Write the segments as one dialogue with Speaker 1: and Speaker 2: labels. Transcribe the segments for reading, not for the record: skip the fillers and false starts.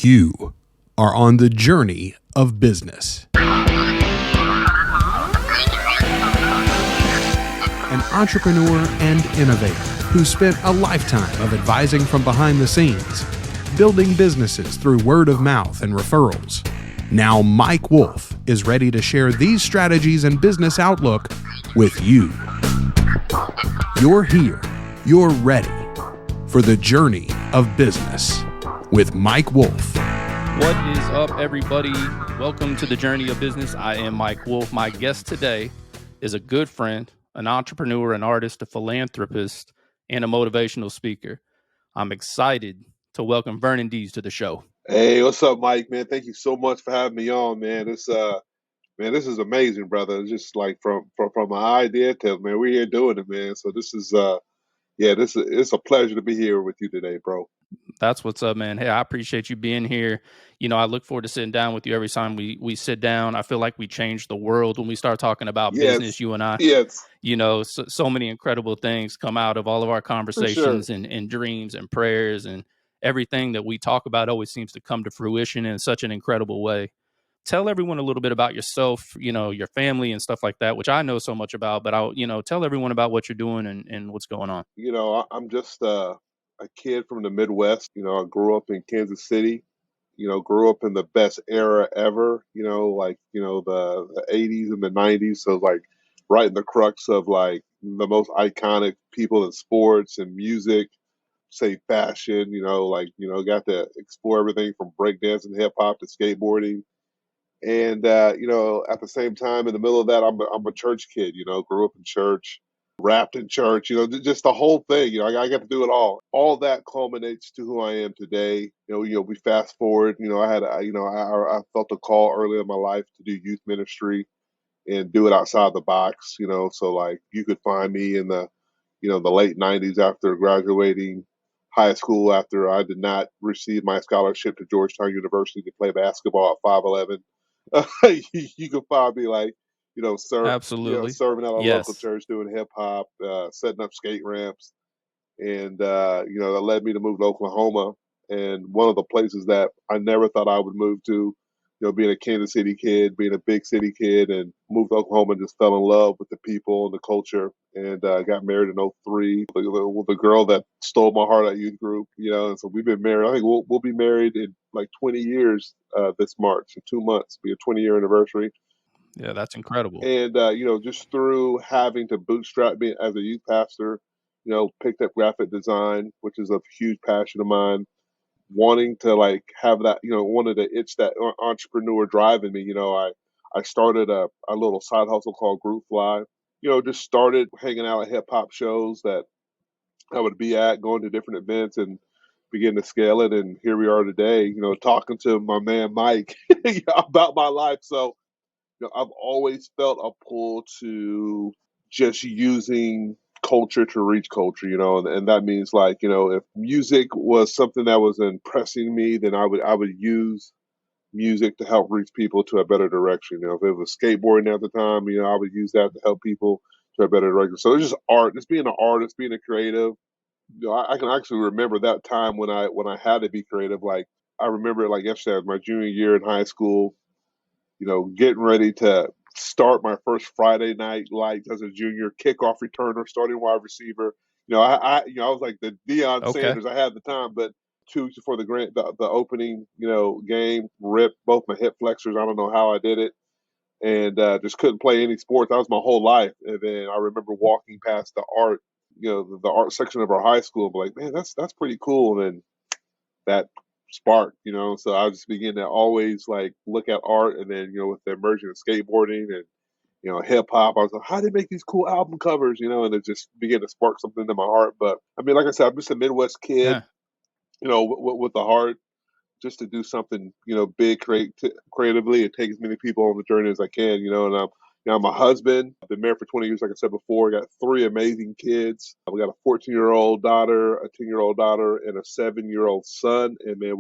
Speaker 1: You are on the journey of business. An entrepreneur and innovator who spent a lifetime of advising from behind the scenes, building businesses through word of mouth and referrals. Now Mike Wolf is ready to share these strategies and business outlook with you. You're here. You're ready for the journey of business with Mike Wolf.
Speaker 2: What is up, everybody? Welcome to the Journey of Business. I am Mike Wolf. My guest today is a good friend, an entrepreneur, an artist, a philanthropist, and a motivational speaker. I'm excited to welcome Vernon Deas to the show.
Speaker 3: Hey, what's up, Mike? Man, thank you so much for having me on, man. This is amazing, brother. It's just like from an idea to, man, we're here doing it, man. So this is it's a pleasure to be here with you today, bro.
Speaker 2: That's what's up, man. Hey, I appreciate you being here. You know, I look forward to sitting down with you every time we sit down. I feel like we change the world when we start talking about business, you and I.
Speaker 3: Yes.
Speaker 2: You know, so many incredible things come out of all of our conversations and dreams and prayers, and everything that we talk about always seems to come to fruition in such an incredible way. Tell everyone a little bit about yourself, you know, your family and stuff like that, which I know so much about, but tell everyone about what you're doing and what's going on.
Speaker 3: You know, I'm just a kid from the Midwest. You know, I grew up in Kansas City. You know, grew up in the best era ever. You know, like, you know, the 80s and the 90s. So like right in the crux of like the most iconic people in sports and music, say fashion, got to explore everything from breakdancing, hip hop to skateboarding. And at the same time, in the middle of that, I'm a church kid. You know, grew up in church, wrapped in church. You know, just the whole thing. You know, I got to do it all. All that culminates to who I am today. We fast forward. You know, I felt a call early in my life to do youth ministry and do it outside the box. You know, so like you could find me in the late '90s after graduating high school, after I did not receive my scholarship to Georgetown University to play basketball at 5'11". You can find me like,
Speaker 2: Absolutely.
Speaker 3: serving at a
Speaker 2: Yes.
Speaker 3: local church, doing hip hop, setting up skate ramps. And, that led me to move to Oklahoma. And one of the places that I never thought I would move to, being a Kansas City kid, being a big city kid, and moved to Oklahoma and just fell in love with the people and the culture. And got married in '03 with the girl that stole my heart at youth group, and so we've been married. I think we'll be married in like 20 years this March. In 2 months, be a 20-year anniversary.
Speaker 2: Yeah, that's incredible.
Speaker 3: And, just through having to bootstrap being as a youth pastor, picked up graphic design, which is a huge passion of mine, wanting to like have that, wanted to itch that entrepreneur drive in me. I started a little side hustle called GRPFly, just started hanging out at hip hop shows that I would be at, going to different events and begin to scale it. And here we are today, talking to my man, Mike, about my life. So, I've always felt a pull to just using culture to reach culture, and that means like, if music was something that was impressing me, then I would use music to help reach people to a better direction. If it was skateboarding at the time, I would use that to help people to a better direction. So it's just art, just being an artist, being a creative. I can actually remember that time when I had to be creative. Like I remember it like yesterday, it was my junior year in high school. Getting ready to start my first Friday night lights as a junior, kickoff returner, starting wide receiver. I was like the Deion Sanders I had at the time, but 2 weeks before the opening, game, ripped both my hip flexors. I don't know how I did it, and just couldn't play any sports. That was my whole life. And then I remember walking past the art, the art section of our high school, and be like, man, that's pretty cool. And then that spark, so I just began to always like look at art. And then, with the emergence of skateboarding and, hip hop, I was like, how do they make these cool album covers, and it just began to spark something in my heart. But I mean, like I said, I'm just a Midwest kid, with the heart just to do something, big, creatively, and take as many people on the journey as I can, and I'm a husband. I've been married for 20 years, like I said before. I got 3 amazing kids. We got a 14-year-old daughter, a 10-year-old daughter, and a 7-year-old son. And man,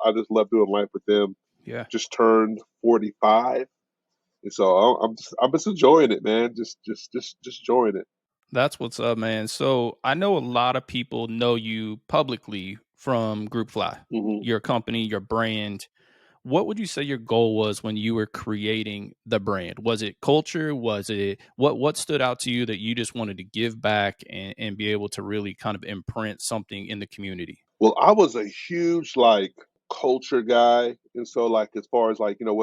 Speaker 3: I just love doing life with them.
Speaker 2: Yeah.
Speaker 3: Just turned 45. And so I'm just enjoying it, man. Just enjoying it.
Speaker 2: That's what's up, man. So I know a lot of people know you publicly from GRPFly, your company, your brand. What would you say your goal was when you were creating the brand? Was it culture? Was it what stood out to you that you just wanted to give back and be able to really kind of imprint something in the community?
Speaker 3: Well, I was a huge like culture guy, and so like as far as like what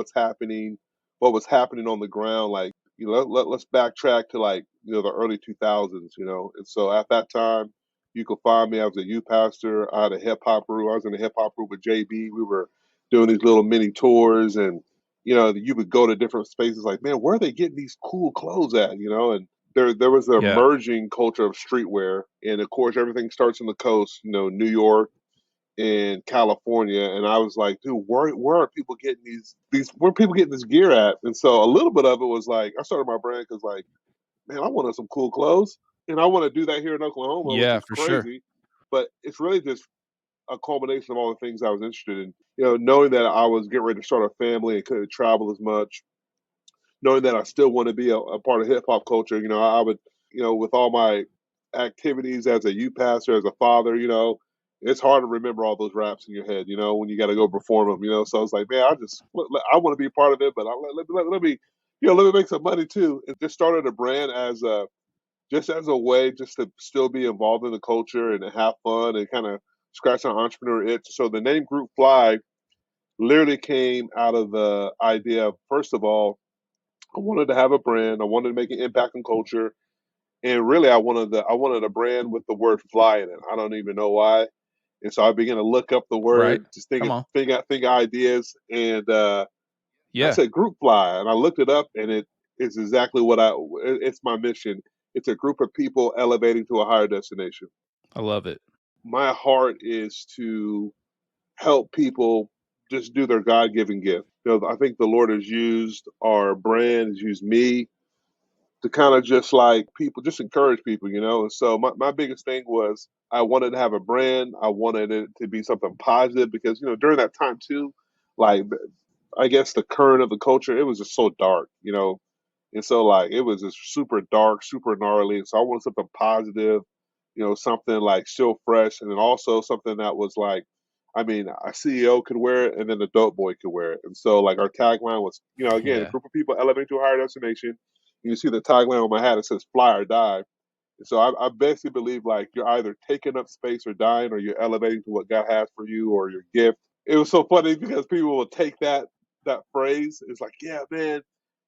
Speaker 3: was happening on the ground, like let's backtrack to like the early 2000s, and so at that time you could find me. I was a youth pastor. I had a hip hop group. I was in a hip hop group with JB. We were doing these little mini tours, and you would go to different spaces. Like, man, where are they getting these cool clothes at? And there was an
Speaker 2: Yeah.
Speaker 3: emerging culture of streetwear, and of course everything starts on the coast, New York in California, and I was like, dude, where are people getting these where are people getting this gear at? And so a little bit of it was like I started my brand because like, man, I wanted some cool clothes, and I want to do that here in Oklahoma, which
Speaker 2: Yeah,
Speaker 3: is
Speaker 2: for sure.
Speaker 3: crazy. But it's really just a culmination of all the things I was interested in. Knowing that I was getting ready to start a family and couldn't travel as much, knowing that I still want to be a part of hip hop culture. I would, with all my activities as a youth pastor, as a father, it's hard to remember all those raps in your head, when you got to go perform them, So it's like, man, I want to be a part of it, but let me, let me make some money too. It just started a brand just as a way just to still be involved in the culture and have fun and kind of scratch an entrepreneur itch. So the name Group Fly literally came out of the idea of, first of all, I wanted to have a brand. I wanted to make an impact on culture, and really, I wanted a brand with the word "fly" in it. I don't even know why. And so I began to look up the
Speaker 2: Right.
Speaker 3: word, just
Speaker 2: Come on.
Speaker 3: think ideas, and I
Speaker 2: Yeah.
Speaker 3: said "group fly," and I looked it up, and it is exactly what it's my mission. It's a group of people elevating to a higher destination.
Speaker 2: I love it.
Speaker 3: My heart is to help people just do their God-given gift. I think the Lord has used our brand, has used me to kind of just like people, just encourage people. And so my biggest thing was I wanted to have a brand. I wanted it to be something positive because, during that time too, like I guess the current of the culture, it was just so dark. And so like it was just super dark, super gnarly. And so I wanted something positive, something like still fresh. And then also something that was like, I mean, a CEO could wear it and then the dope boy could wear it. And so like our tagline was, again, a
Speaker 2: Yeah.
Speaker 3: group of people elevating to a higher destination. You see the tagline on my hat, it says fly or die. And so I basically believe like you're either taking up space or dying, or you're elevating to what God has for you or your gift. It was so funny because people will take that phrase. It's like, yeah, man,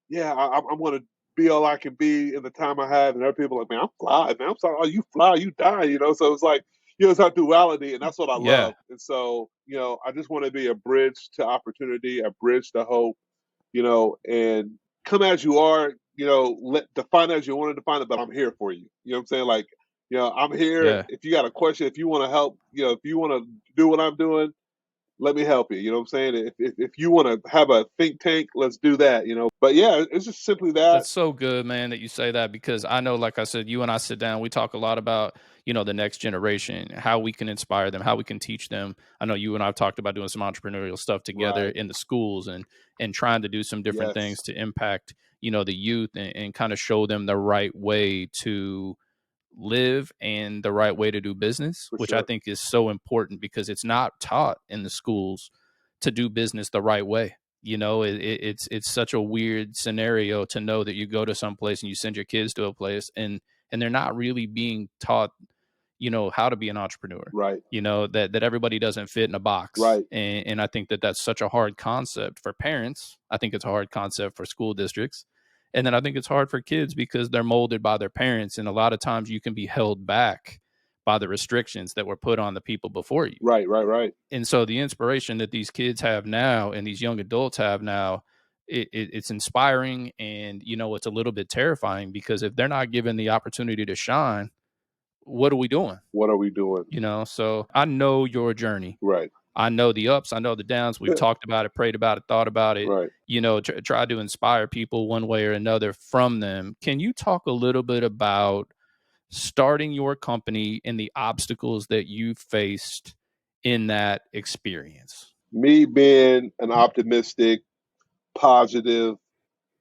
Speaker 3: yeah, I'm going to be all I can be in the time I have. And other people are like, man, I'm fly, man. I'm sorry. Oh, you fly, you die. So it's like, it's our duality, and that's what I
Speaker 2: Yeah.
Speaker 3: love. And so, I just want to be a bridge to opportunity, a bridge to hope, and come as you are, define as you want to define it, but I'm here for you. You know what I'm saying? Like, I'm here.
Speaker 2: Yeah.
Speaker 3: If you got a question, if you want to help, if you want to do what I'm doing, let me help you. You know what I'm saying? If you want to have a think tank, let's do that. But yeah, it's just simply that.
Speaker 2: That's so good, man, that you say that because I know, like I said, you and I sit down, we talk a lot about, the next generation, how we can inspire them, how we can teach them. I know you and I've talked about doing some entrepreneurial stuff together
Speaker 3: Right.
Speaker 2: in the schools and trying to do some different
Speaker 3: Yes.
Speaker 2: things to impact, the youth and kind of show them the right way to live and the right way to do business,
Speaker 3: For
Speaker 2: which I
Speaker 3: sure.
Speaker 2: think is so important because it's not taught in the schools to do business the right way. It's such a weird scenario to know that you go to some place and you send your kids to a place and they're not really being taught, how to be an entrepreneur.
Speaker 3: Right.
Speaker 2: That everybody doesn't fit in a box,
Speaker 3: Right.
Speaker 2: and I think that that's such a hard concept for parents. I think it's a hard concept for school districts, and then I think it's hard for kids because they're molded by their parents, and a lot of times you can be held back by the restrictions that were put on the people before you.
Speaker 3: Right. Right. Right.
Speaker 2: And so the inspiration that these kids have now and these young adults have now, it's inspiring, and it's a little bit terrifying because if they're not given the opportunity to shine, what are we doing?
Speaker 3: What are we doing?
Speaker 2: So I know your journey.
Speaker 3: Right.
Speaker 2: I know the ups, I know the downs. We've talked about it, prayed about it, thought about it,
Speaker 3: Right.
Speaker 2: Try to inspire people one way or another from them. Can you talk a little bit about starting your company and the obstacles that you faced in that experience?
Speaker 3: Me being an optimistic, positive,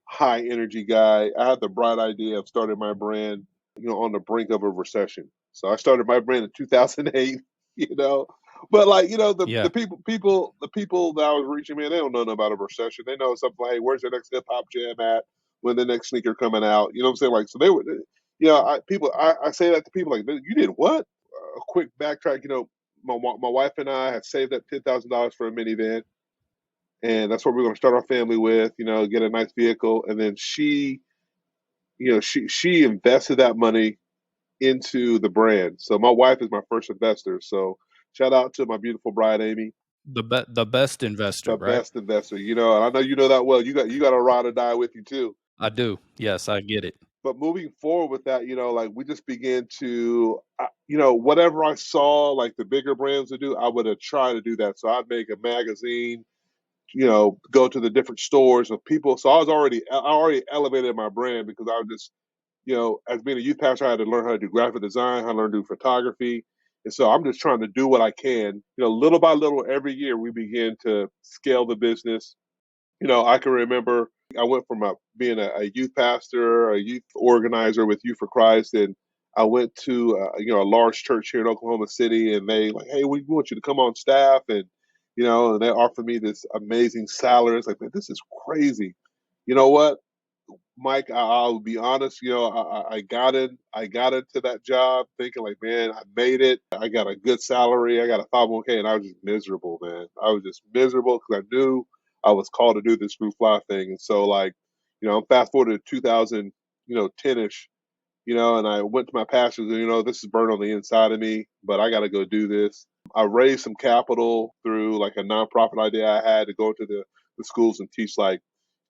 Speaker 3: high energy guy, I had the bright idea of starting my brand, on the brink of a recession. So I started my brand in 2008, you know, But like, you know,
Speaker 2: Yeah.
Speaker 3: the people that I was reaching, man, they don't know nothing about a recession. They know something like, hey, where's the next hip hop jam at? When the next sneaker coming out? You know what I'm saying? Like, so they were, you know, I say that to people like, you did what? A quick backtrack. You know, my wife and I had saved up $10,000 for a minivan, and that's what we're going to start our family with. You know, get a nice vehicle, and then she invested that money into the brand. So my wife is my first investor. So shout out to my beautiful bride, Amy,
Speaker 2: The best investor,
Speaker 3: the
Speaker 2: right?
Speaker 3: best investor. You know, and I know you know that well. You got a ride or die with you too.
Speaker 2: I do. Yes, I get it.
Speaker 3: But moving forward with that, you know, like we just began to, you know, whatever I saw, like the bigger brands would do, I would have tried to do that. So I'd make a magazine, you know, go to the different stores of people. So I already elevated my brand because I was just, you know, as being a youth pastor, I had to learn how to do graphic design, how to learn to do photography. And so I'm just trying to do what I can. You know, little by little, every year we begin to scale the business. You know, I can remember I went from being a youth pastor, a youth organizer with Youth for Christ, and I went to you know, a large church here in Oklahoma City, and they like, hey, we want you to come on staff, and you know, and they offered me this amazing salary. It's like, man, this is crazy. You know what? Mike, I'll be honest. You know, I got into that job thinking like, man, I made it. I got a good salary. I got a 501k, and I was just miserable, man. I was just miserable because I knew I was called to do this group fly thing. And so, like, you know, I'm fast forward to 2000, you know, 10ish, you know, and I went to my pastors, and you know, this is burned on the inside of me, but I got to go do this. I raised some capital through like a nonprofit idea I had to go to the schools and teach like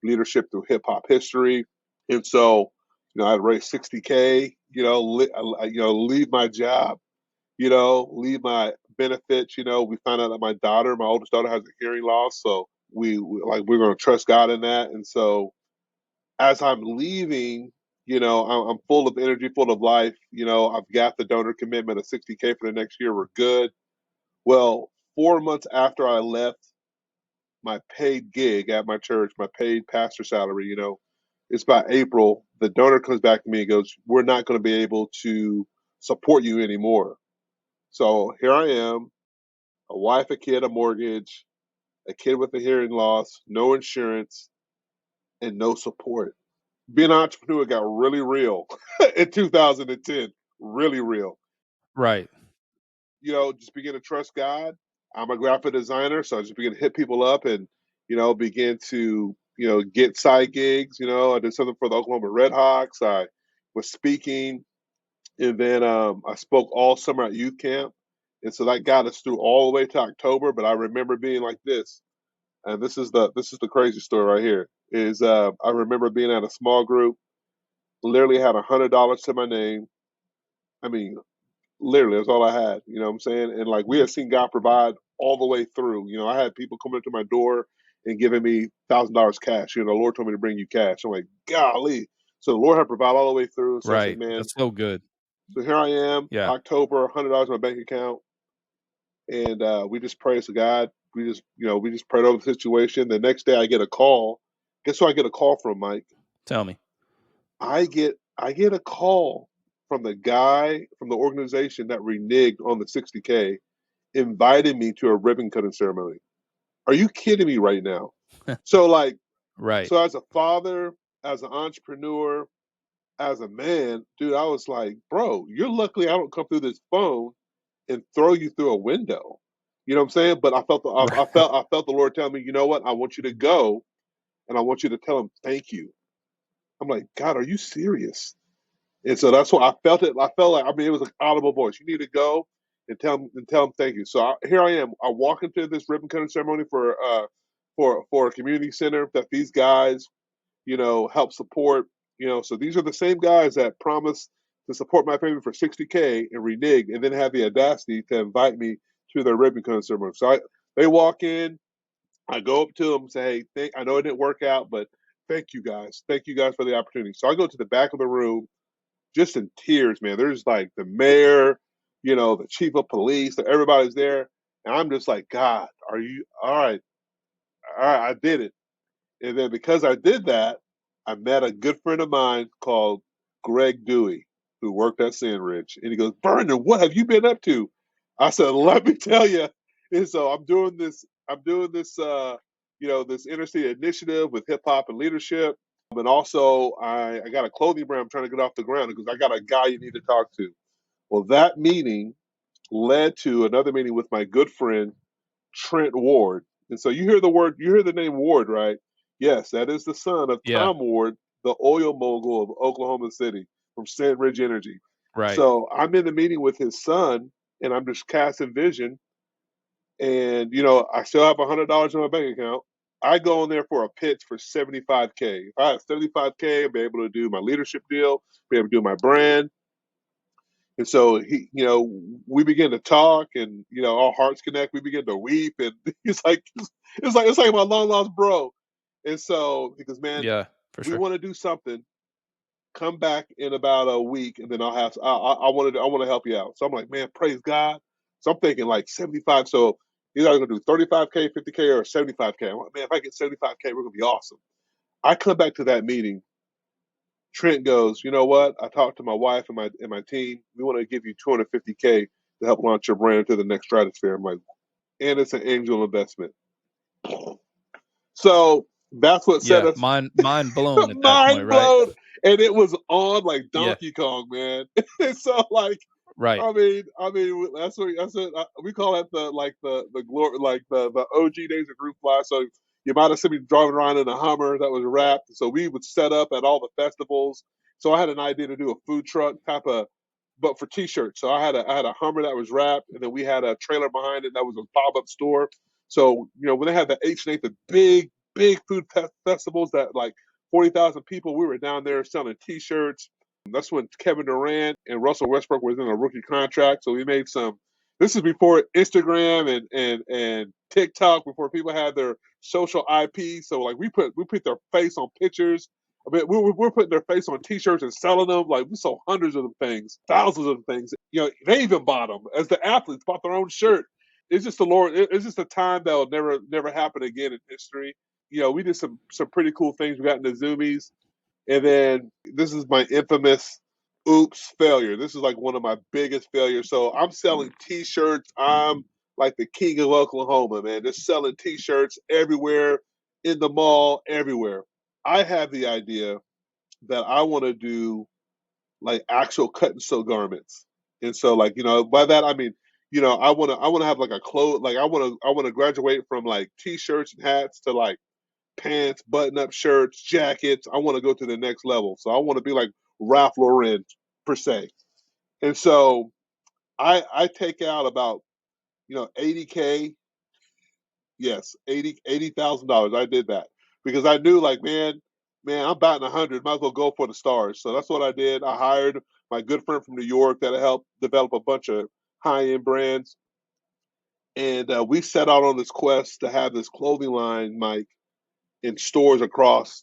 Speaker 3: leadership through hip hop history. And so, you know, I'd raise 60K, you know, leave my job, you know, leave my benefits. You know, we found out that my oldest daughter, has a hearing loss. So we're going to trust God in that. And so as I'm leaving, you know, I'm full of energy, full of life. You know, I've got the donor commitment of 60K for the next year. We're good. Well, 4 months after I left my paid gig at my church, my paid pastor salary, you know, it's by April, the donor comes back to me and goes, we're not going to be able to support you anymore. So here I am, a wife, a kid, a mortgage, a kid with a hearing loss, no insurance, and no support. Being an entrepreneur got really real in 2010, really real.
Speaker 2: Right.
Speaker 3: You know, just begin to trust God. I'm a graphic designer, so I just begin to hit people up and, you know, begin to, you know, get side gigs. You know, I did something for the Oklahoma Redhawks. I was speaking, and then I spoke all summer at youth camp, and so that got us through all the way to October. But I remember being like this, and this is the crazy story right here. Is I remember being at a small group, literally had $100 to my name. I mean, literally, that's all I had. You know what I'm saying? And like we had seen God provide all the way through. You know, I had people coming to my door and giving me $1,000 cash. You know, the Lord told me to bring you cash. I'm like, golly. So the Lord had provided all the way through. So I said,
Speaker 2: Right.
Speaker 3: man.
Speaker 2: That's so good.
Speaker 3: So here I am,
Speaker 2: Yeah.
Speaker 3: October, $100 in my bank account, and we just praised to God. We just prayed over the situation. The next day, I get a call. Guess who I get a call from, Mike?
Speaker 2: Tell me.
Speaker 3: I get a call from the guy from the organization that reneged on the 60K, invited me to a ribbon cutting ceremony. Are you kidding me right now? So like,
Speaker 2: Right.
Speaker 3: so as a father, as an entrepreneur, as a man, dude, I was like, bro, you're lucky I don't come through this phone and throw you through a window. You know what I'm saying? But
Speaker 2: Right.
Speaker 3: I felt the Lord tell me, you know what? I want you to go, and I want you to tell him thank you. I'm like, God, are you serious? And so that's what I felt it. I felt like, I mean, it was an audible voice. You need to go and tell him thank you. So here I am. I walk into this ribbon cutting ceremony for a community center that these guys, you know, help support. You know, so these are the same guys that promised to support my family for 60K and renege, and then have the audacity to invite me to their ribbon cutting ceremony. So they walk in. I go up to them and say, hey, I know it didn't work out, but thank you guys. Thank you guys for the opportunity. So I go to the back of the room just in tears, man. There's like the mayor, you know, the chief of police, everybody's there. And I'm just like, God, are you all right? All right, I did it. And then because I did that, I met a good friend of mine called Greg Dewey, who worked at Sandridge. And he goes, Vernon, what have you been up to? I said, let me tell you. And so I'm doing this, this inner city initiative with hip hop and leadership. And also I got a clothing brand I'm trying to get off the ground because I got a guy you need to talk to. Well, that meeting led to another meeting with my good friend Trent Ward. And so you hear the name Ward, right? Yes, that is the son of
Speaker 2: Yeah.
Speaker 3: Tom Ward, the oil mogul of Oklahoma City from Sand Ridge Energy.
Speaker 2: Right.
Speaker 3: So I'm in the meeting with his son, and I'm just casting vision. And I still have $100 in my bank account. I go in there for a pitch for 75K. If I have 75K, I'll be able to do my leadership deal, be able to do my brand. And so we begin to talk, and our hearts connect. We begin to weep, and it's like my long lost bro. And so because man,
Speaker 2: Yeah, for
Speaker 3: we
Speaker 2: sure.
Speaker 3: want to do something. Come back in about a week, and then I want to help you out. So I'm like, man, praise God. So I'm thinking like 75. So either I'm gonna do 35K, 50K, or 75K. I'm like, man, if I get 75K, we're gonna be awesome. I come back to that meeting. Trent goes, you know what? I talked to my wife and my team. We want to give you 250K to help launch your brand to the next stratosphere. I'm like, and it's an angel investment. So that's what set us
Speaker 2: mind blown at that
Speaker 3: mind
Speaker 2: point,
Speaker 3: blown.
Speaker 2: right?
Speaker 3: And it was on like
Speaker 2: Yeah.
Speaker 3: Donkey Kong, man. And so like,
Speaker 2: Right.
Speaker 3: I mean, that's what we call it the glory, like the OG days of group fly. So you might have seen me driving around in a Hummer that was wrapped. So we would set up at all the festivals. So I had an idea to do a food truck type of, but for T-shirts. So I had a Hummer that was wrapped, and then we had a trailer behind it that was a pop-up store. So when they had the H&H, the big food festivals that like 40,000 people, we were down there selling T-shirts. That's when Kevin Durant and Russell Westbrook was in a rookie contract. So we made some. This is before Instagram and TikTok, before people had their social IP. So like we put their face on pictures. I mean, we're putting their face on T-shirts and selling them. Like we sold hundreds of things, thousands of things. They even bought them as the athletes bought their own shirt. It's just the Lord. It's just a time that will never happen again in history. We did some pretty cool things. We got into Zoomies. And then this is my infamous oops failure. This is like one of my biggest failures. So I'm selling T-shirts. I'm like the king of Oklahoma, man. Just selling T-shirts everywhere, in the mall, everywhere. I have the idea that I want to do like actual cut and sew garments. And so like, by that I mean, I want to have like a clothes, like I want to graduate from like T-shirts and hats to like pants, button-up shirts, jackets. I want to go to the next level. So I want to be like Ralph Lauren per se. And so I take out about 80K. Yes, $80,000. I did that because I knew like man, I'm batting 100. Might as well go for the stars. So that's what I did. I hired my good friend from New York that helped develop a bunch of high-end brands, and we set out on this quest to have this clothing line, Mike, in stores across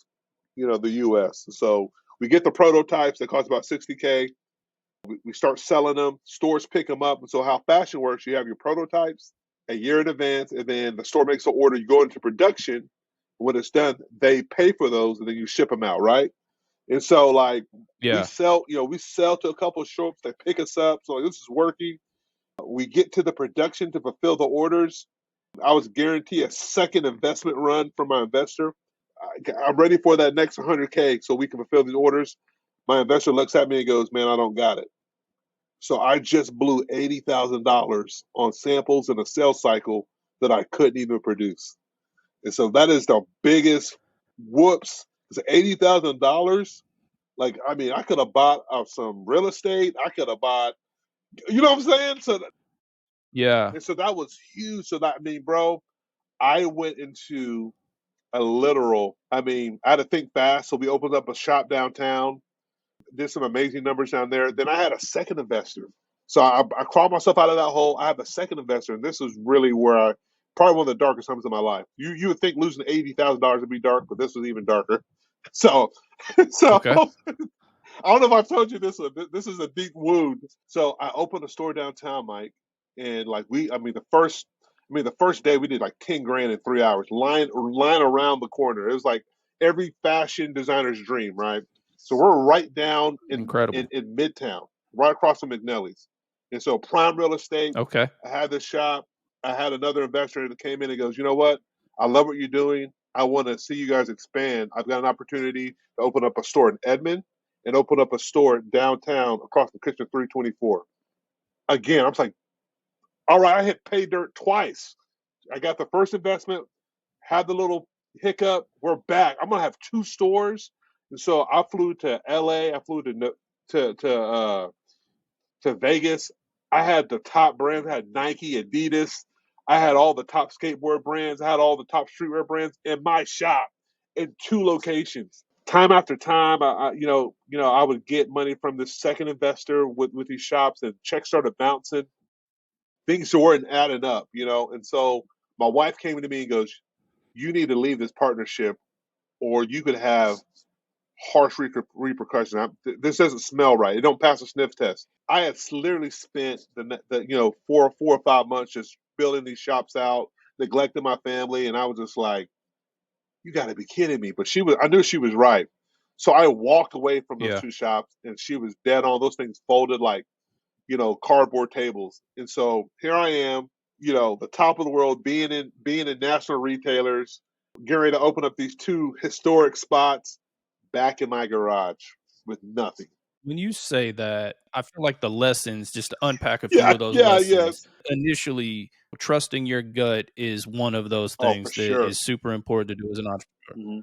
Speaker 3: the U.S. So we get the prototypes that cost about 60K. We start selling them. Stores pick them up. And so how fashion works, you have your prototypes a year in advance, and then the store makes an order. You go into production. When it's done, they pay for those, and then you ship them out, right? And so like we
Speaker 2: Yeah.
Speaker 3: sell, we sell to a couple of shops. They pick us up. So this is working. We get to the production to fulfill the orders. I was guaranteed a second investment run from my investor. I'm ready for that next 100K so we can fulfill these orders. My investor looks at me and goes, man, I don't got it. So I just blew $80,000 on samples in a sales cycle that I couldn't even produce. And so that is the biggest whoops. It's $80,000. Like, I mean, I could have bought some real estate. I could have bought, you know what I'm saying?
Speaker 2: Yeah.
Speaker 3: And so that was huge. So that, I mean, bro, I went into a literal, I mean, I had to think fast. So we opened up a shop downtown, did some amazing numbers down there. Then I had a second investor. So I crawled myself out of that hole. I have a second investor, and this is really where probably one of the darkest times of my life. You would think losing $80,000 would be dark, but this was even darker. So
Speaker 2: Okay.
Speaker 3: I don't know if I've told you this one. This is a deep wound. So I opened a store downtown, Mike, and like the first day we did like 10 grand in 3 hours. Line around the corner. It was like every fashion designer's dream, right? So we're right down
Speaker 2: Incredible.
Speaker 3: in Midtown, right across from McNelly's. And so prime real estate.
Speaker 2: Okay.
Speaker 3: I had this shop. I had another investor that came in and goes, you know what? I love what you're doing. I want to see you guys expand. I've got an opportunity to open up a store in Edmond and open up a store downtown across the Kitchen 324. Again, I was like, all right, I hit pay dirt twice. I got the first investment, had the little hiccup. We're back. I'm gonna have 2 stores, and so I flew to LA. I flew to Vegas. I had the top brands. I had Nike, Adidas. I had all the top skateboard brands. I had all the top streetwear brands in my shop in 2 locations. Time after time, I would get money from this second investor with these shops, and checks started bouncing. Things weren't adding up, and so my wife came to me and goes, "You need to leave this partnership, or you could have harsh repercussions. This doesn't smell right. It don't pass a sniff test." I had literally spent the 4 or 5 months just building these shops out, neglecting my family, and I was just like, "You got to be kidding me!" But I knew she was right. So I walked away from those
Speaker 2: Yeah.
Speaker 3: 2 shops, and she was dead on. Those things folded like cardboard tables. And so here I am, the top of the world, being in national retailers, getting ready to open up these 2 historic spots back in my garage with nothing.
Speaker 2: When you say that, I feel like the lessons, just to unpack a few
Speaker 3: Yeah,
Speaker 2: of those
Speaker 3: yeah,
Speaker 2: lessons,
Speaker 3: yes.
Speaker 2: initially, trusting your gut is one of those
Speaker 3: Oh, for
Speaker 2: things that
Speaker 3: sure.
Speaker 2: is super important to do as an entrepreneur.
Speaker 3: Hmm.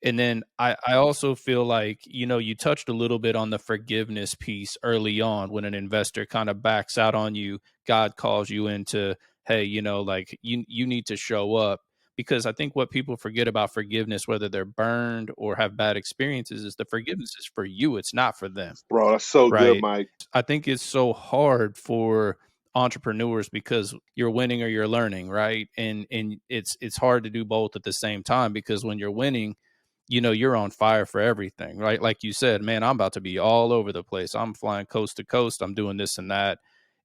Speaker 2: And then I also feel like, you touched a little bit on the forgiveness piece early on when an investor kind of backs out on you. God calls you into, hey, like you need to show up. Because I think what people forget about forgiveness, whether they're burned or have bad experiences, is the forgiveness is for you. It's not for them.
Speaker 3: Bro, that's so good,
Speaker 2: Right.
Speaker 3: Mike.
Speaker 2: I think it's so hard for entrepreneurs because you're winning or you're learning, right? And it's hard to do both at the same time, because when you're winning, you're on fire for everything, right? Like you said, man, I'm about to be all over the place. I'm flying coast to coast. I'm doing this and that.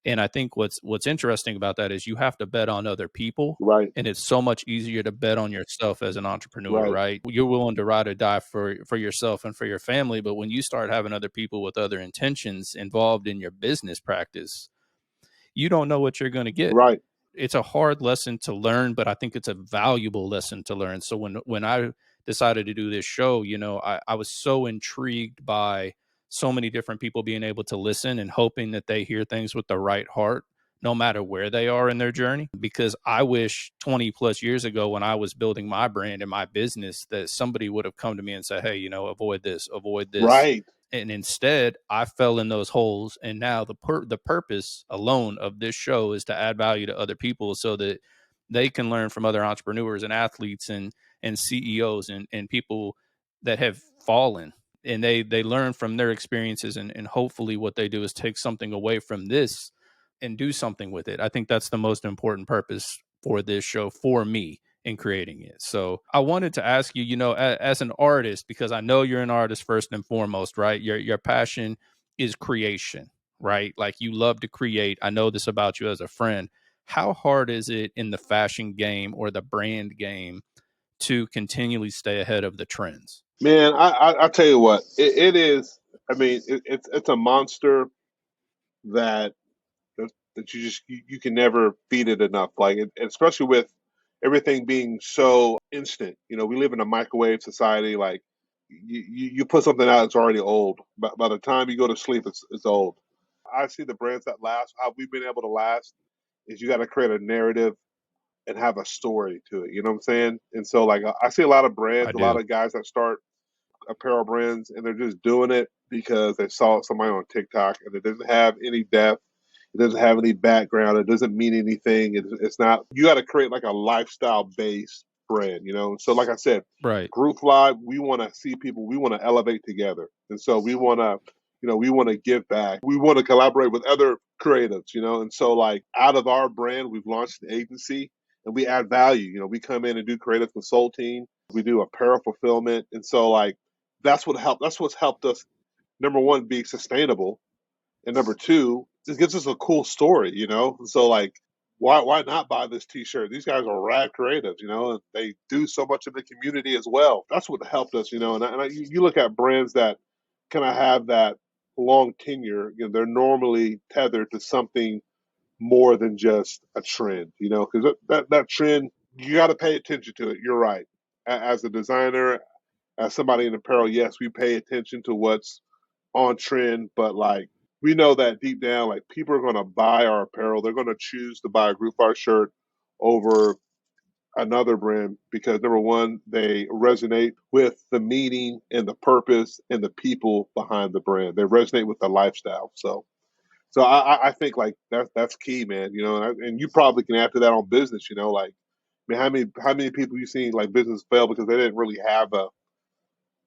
Speaker 2: And I think what's interesting about that is you have to bet on other people.
Speaker 3: Right,
Speaker 2: And it's so much easier to bet on yourself as an entrepreneur,
Speaker 3: right,
Speaker 2: right? You're willing to ride or die for yourself and for your family. But when you start having other people with other intentions involved in your business practice, you don't know what you're going to get.
Speaker 3: right.
Speaker 2: It's a hard lesson to learn, but I think it's a valuable lesson to learn. So when I decided to do this show, I was so intrigued by so many different people being able to listen and hoping that they hear things with the right heart, no matter where they are in their journey. Because I wish 20 plus years ago, when I was building my brand and my business, that somebody would have come to me and said, hey, avoid this, avoid this.
Speaker 3: Right.
Speaker 2: And instead, I fell in those holes. And now the purpose alone of this show is to add value to other people so that they can learn from other entrepreneurs and athletes and CEOs and people that have fallen. And they learn from their experiences. And hopefully what they do is take something away from this and do something with it. I think that's the most important purpose for this show for me in creating it. So I wanted to ask you, as an artist, because I know you're an artist first and foremost, right? Your passion is creation, right? Like you love to create. I know this about you as a friend. How hard is it in the fashion game or the brand game to continually stay ahead of the trends?
Speaker 3: Man, I tell you what, it is. I mean, it's a monster that that you can never feed it enough. Like, especially with everything being so instant. We live in a microwave society. Like, you put something out, it's already old. By the time you go to sleep, it's old. I see the brands that last. How we've been able to last is you got to create a narrative and have a story to it. You know what I'm saying? And so, like, I see a lot of
Speaker 2: I
Speaker 3: brands, a lot
Speaker 2: do.
Speaker 3: of guys that start apparel brands, and they're just doing it because they saw somebody on TikTok, and it doesn't have any depth. It doesn't have any background. It doesn't mean anything. It's not. You got to create like a lifestyle based brand, So, like I said,
Speaker 2: Right.
Speaker 3: GRPFly, we want to see people. We want to elevate together, and so we want to, we want to give back. We want to collaborate with other creatives, And so, like, out of our brand, we've launched an agency, and we add value. We come in and do creative consulting. We do apparel fulfillment, and so, like, that's what helped. That's what's helped us. Number one, be sustainable, and number two, it gives us a cool story, So, like, why not buy this T-shirt? These guys are rad creatives, and they do so much in the community as well. That's what helped us, you look at brands that kind of have that long tenure. They're normally tethered to something more than just a trend, because that trend, you got to pay attention to it. You're right. As a designer, as somebody in apparel, yes, we pay attention to what's on trend, but like we know that deep down, like people are going to buy our apparel. They're going to choose to buy a Group Art shirt over another brand because number one, they resonate with the meaning and the purpose and the people behind the brand. They resonate with the lifestyle. So I think like that's key, man. And you probably can add to that on business. Like, I mean, how many people you seen like business fail because they didn't really have a.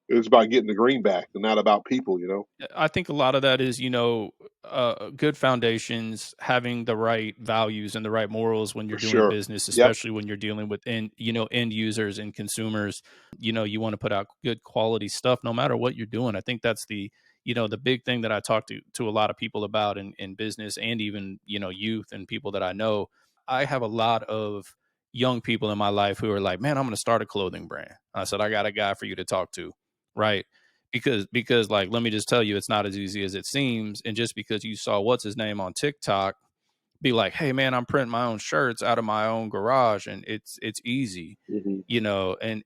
Speaker 3: It was about getting the greenback and not about people.
Speaker 2: I think a lot of that is, good foundations, having the right values and the right morals when you're
Speaker 3: For
Speaker 2: doing
Speaker 3: sure.
Speaker 2: business,
Speaker 3: Yep.
Speaker 2: especially when you're dealing with end users and consumers. You want to put out good quality stuff no matter what you're doing. I think that's the big thing that I talk to a lot of people about in business and even, youth and people that I know. I have a lot of young people in my life who are like, man, I'm going to start a clothing brand. I said, I got a guy for you to talk to. Right. Because like, let me just tell you, it's not as easy as it seems. And just because you saw what's his name on TikTok be like, hey man, I'm printing my own shirts out of my own garage and it's easy,
Speaker 3: Hmm.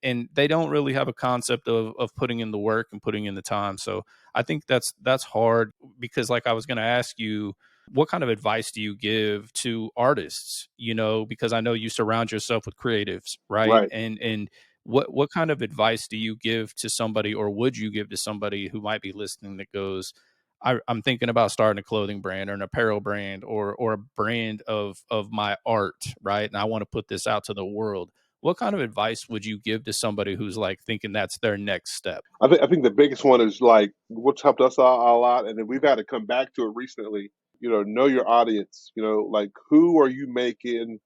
Speaker 2: and they don't really have a concept of putting in the work and putting in the time. So I think that's hard because like I was going to ask you, what kind of advice do you give to artists, because I know you surround yourself with creatives, right?
Speaker 3: Right.
Speaker 2: And what kind of advice do you give to somebody, or would you give to somebody who might be listening that goes, I'm thinking about starting a clothing brand or an apparel brand or a brand of my art, right? And I want to put this out to the world. What kind of advice would you give to somebody who's like thinking that's their next step?
Speaker 3: I think the biggest one is like what's helped us a lot, and then we've had to come back to it recently. Know your audience. Like who are you making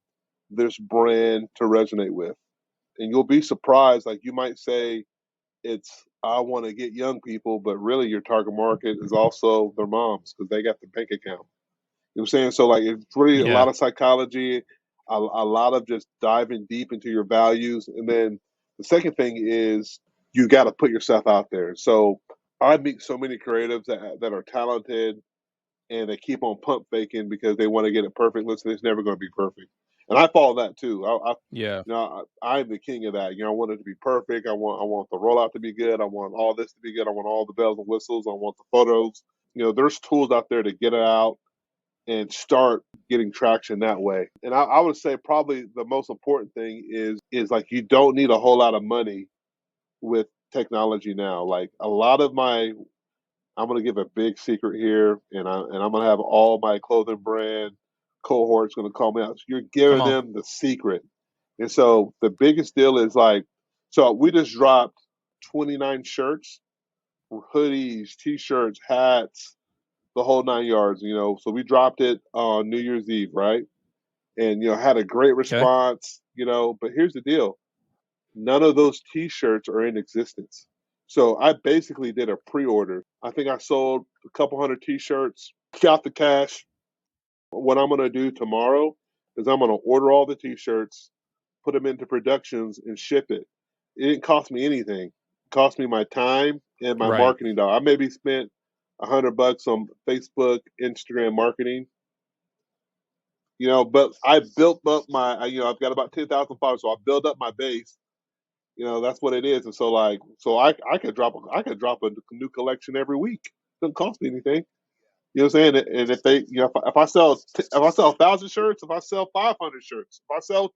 Speaker 3: this brand to resonate with? And you'll be surprised. Like you might say it's I want to get young people, but really your target market is also their moms because they got the bank account. You know what I'm saying? So like it's really a
Speaker 2: Yeah.
Speaker 3: lot of psychology, a lot of just diving deep into your values, and then the second thing is you got to put yourself out there. So I meet so many creatives that are talented and they keep on pump faking because they want to get it perfect. Listen, it's never going to be perfect, and I follow that too.
Speaker 2: Yeah.
Speaker 3: I'm the king of that. I want it to be perfect. I want the rollout to be good. I want all this to be good. I want all the bells and whistles. I want the photos. There's tools out there to get it out and start getting traction that way. And I would say probably the most important thing is like you don't need a whole lot of money with technology now. Like a lot of my I'm gonna give a big secret here, and I'm gonna have all my clothing brand cohorts gonna call me out. So you're
Speaker 2: Come
Speaker 3: giving
Speaker 2: on.
Speaker 3: them the secret. And so the biggest deal is like so we just dropped 29 shirts, hoodies, t-shirts, hats, the whole 9 yards. So we dropped it on New Year's Eve, right? And had a great
Speaker 2: Okay.
Speaker 3: response. But here's the deal: none of those T-shirts are in existence. So I basically did a pre-order. I think I sold a couple hundred T-shirts. Got the cash. What I'm gonna do tomorrow is I'm gonna order all the T-shirts, put them into productions, and ship it. It didn't cost me anything. It cost me my time and my
Speaker 2: Right.
Speaker 3: marketing dollar. I maybe spent $100 on Facebook, Instagram marketing. But I built up I've got about 10,000 followers, so I built up my base. That's what it is. And so like, so I could drop a new collection every week. It doesn't cost me anything. You know what I'm saying? And if they, if I sell 1,000 shirts, if I sell 500 shirts, if I sell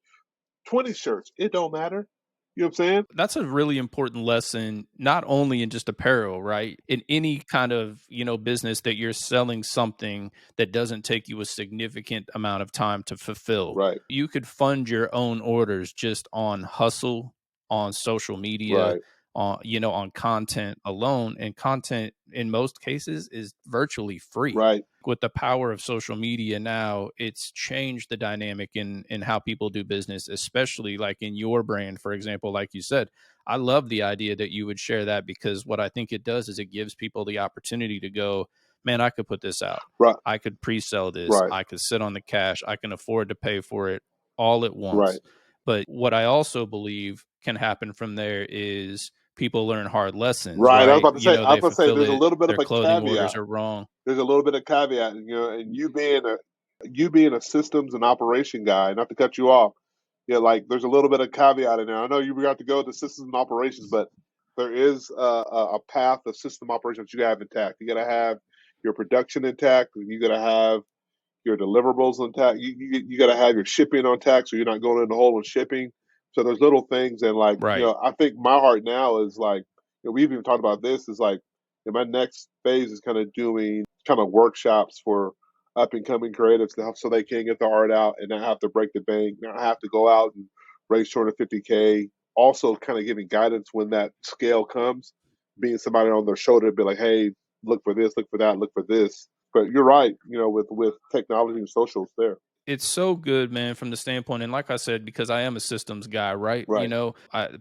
Speaker 3: 20 shirts, it don't matter. You know what I'm saying?
Speaker 2: That's a really important lesson, not only in just apparel, right? In any kind of, business that you're selling something that doesn't take you a significant amount of time to fulfill.
Speaker 3: Right,
Speaker 2: You could fund your own orders just on hustle, on social media,
Speaker 3: right,
Speaker 2: on content alone. And content in most cases is virtually free.
Speaker 3: right,
Speaker 2: With the power of social media now, it's changed the dynamic in how people do business, especially like in your brand, for example. Like you said, I love the idea that you would share that, because what I think it does is it gives people the opportunity to go, man, I could put this out.
Speaker 3: right,
Speaker 2: I could pre-sell this.
Speaker 3: right,
Speaker 2: I could sit on the cash. I can afford to pay for it all at
Speaker 3: right,
Speaker 2: once. But what I also believe can happen from there is people learn hard lessons,
Speaker 3: right. I was
Speaker 2: right?
Speaker 3: about to say, I was
Speaker 2: They
Speaker 3: about to say,
Speaker 2: fulfill
Speaker 3: there's a
Speaker 2: it.
Speaker 3: little bit of
Speaker 2: Their
Speaker 3: a
Speaker 2: clothing orders
Speaker 3: caveat.
Speaker 2: are wrong.
Speaker 3: There's a little bit of caveat, and you being You being a systems and operation guy, not to cut you off, yeah, like there's a little bit of caveat in there. I know you got to go to systems and operations, but there is a path of system operations you got to have intact. You got to have your production intact. You got to have your deliverables on tax. You got to have your shipping on tax, so you're not going in the hole with shipping. So there's little things, and like
Speaker 2: Right.
Speaker 3: I think my heart now is like we've even talked about this. Is like my next phase is kind of doing kind of workshops for up and coming creatives to help so they can get the art out and not have to break the bank, not have to go out and raise 250K. Also, kind of giving guidance when that scale comes, being somebody on their shoulder to be like, hey, look for this, look for that, look for this. But you're right, with technology and socials there.
Speaker 2: It's so good, man, from the standpoint. And like I said, because I am a systems guy, right?
Speaker 3: Right,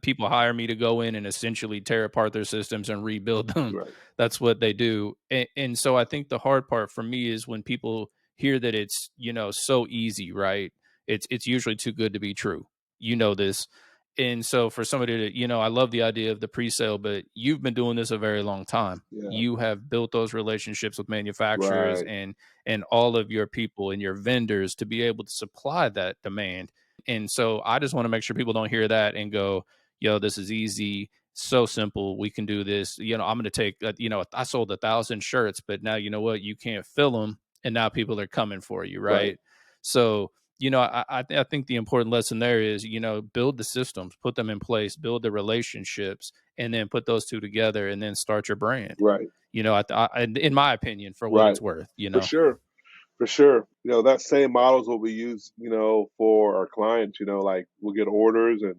Speaker 2: People hire me to go in and essentially tear apart their systems and rebuild them.
Speaker 3: right,
Speaker 2: That's what they do. And so I think the hard part for me is when people hear that it's, so easy, right? It's usually too good to be true. You know this. And so for somebody to, I love the idea of the pre-sale, but you've been doing this a very long time.
Speaker 3: yeah,
Speaker 2: You have built those relationships with manufacturers
Speaker 3: right,
Speaker 2: and all of your people and your vendors to be able to supply that demand. And so I just want to make sure people don't hear that and go, yo, this is easy, so simple. We can do this. I'm going to take, I sold 1,000 shirts, but now you know what? You can't fill them. And now people are coming for you.
Speaker 3: right,
Speaker 2: Right. So, I think the important lesson there is, build the systems, put them in place, build the relationships, and then put those two together and then start your brand.
Speaker 3: right,
Speaker 2: In my opinion, for what
Speaker 3: right.
Speaker 2: it's worth,
Speaker 3: For sure, for sure. That same model is what we use, for our clients. Like we'll get orders and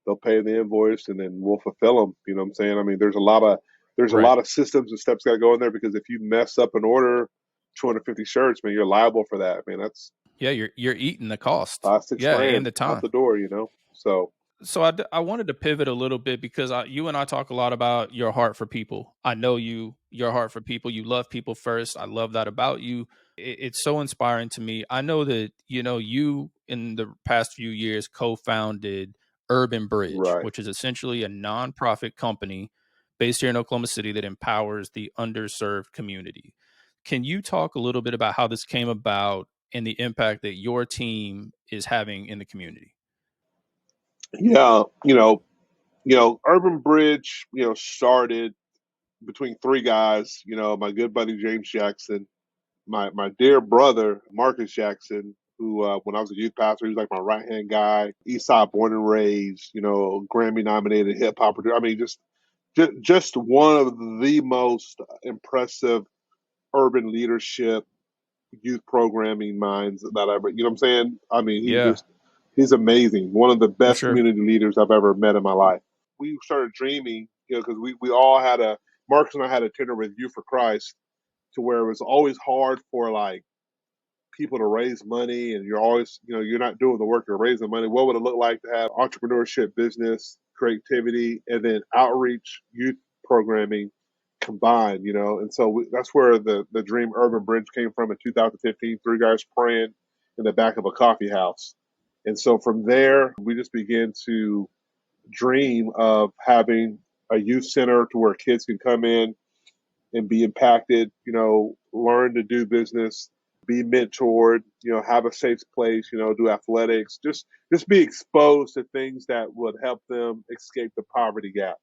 Speaker 3: they'll pay the invoice and then we'll fulfill them. You know what I'm saying? I mean, there's a
Speaker 2: Right.
Speaker 3: lot of systems and steps got to go in there because if you mess up an order, 250 shirts, man, you're liable for that. Man, that's
Speaker 2: Yeah, you're eating the cost.
Speaker 3: 5, 6
Speaker 2: Yeah, and
Speaker 3: grand
Speaker 2: the
Speaker 3: out
Speaker 2: time.
Speaker 3: the door. So
Speaker 2: So I wanted to pivot a little bit because you and I talk a lot about your heart for people. I know your heart for people. You love people first. I love that about you. It's so inspiring to me. I know that you in the past few years co-founded UrbanBridge,
Speaker 3: right.
Speaker 2: which is essentially a nonprofit company based here in Oklahoma City that empowers the underserved community. Can you talk a little bit about how this came about and the impact that your team is having in the community?
Speaker 3: Yeah, Urban Bridge, started between three guys, my good buddy James Jackson, my dear brother Marcus Jackson, who when I was a youth pastor, he was like my right hand guy. Eastside born and raised, Grammy nominated hip hop producer. I mean, just one of the most impressive urban leadership youth programming minds that I ever. You know what I'm saying? I mean,
Speaker 2: Yeah,
Speaker 3: he's amazing. One of the
Speaker 2: for
Speaker 3: best
Speaker 2: sure.
Speaker 3: community leaders I've ever met in my life. We started dreaming, because we all had Marcus and I had a tenure with Youth for Christ, to where it was always hard for like people to raise money, and you're always, you're not doing the work, you're raising money. What would it look like to have entrepreneurship, business, creativity, and then outreach, youth programming combined, And so that's where the dream Urban Bridge came from in 2015, three guys praying in the back of a coffee house. And so from there, we just began to dream of having a youth center to where kids can come in and be impacted, learn to do business, be mentored, have a safe place, do athletics, just be exposed to things that would help them escape the poverty gap,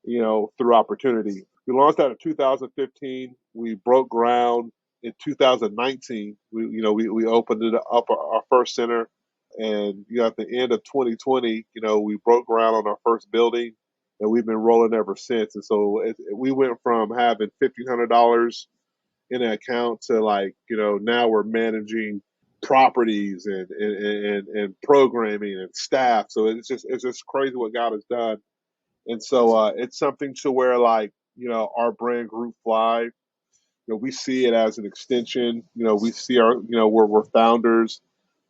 Speaker 3: through opportunity. We launched out in 2015. We broke ground in 2019. We opened it up our first center, and at the end of 2020, we broke ground on our first building, and we've been rolling ever since. And so we went from having $1,500 in an account to like now we're managing properties and programming and staff. So it's just crazy what God has done. And so it's something to where like our brand Group Fly, we see it as an extension. We see we're founders,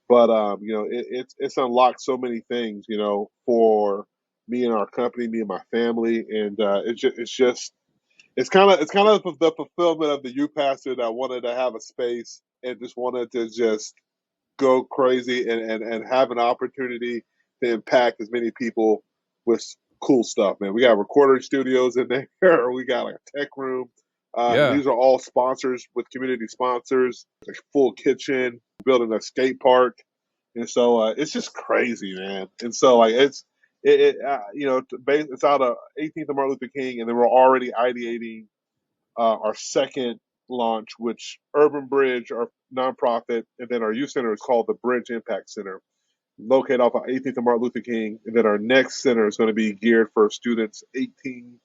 Speaker 3: but it's unlocked so many things, for me and our company, me and my family, and it's kind of the fulfillment of the youth pastor that wanted to have a space and just wanted to just go crazy and have an opportunity to impact as many people with cool stuff, man. We got recording studios in there. We got like a tech room.
Speaker 2: Yeah.
Speaker 3: These are all sponsors with community sponsors, a full kitchen, building a skate park. And so it's just crazy, man. And so like it's out of 18th of Martin Luther King, and then we're already ideating our second launch, which UrbanBridge, our nonprofit, and then our youth center is called the Bridge Impact Center, located off of 18th of Martin Luther King. And then our next center is going to be geared for students 18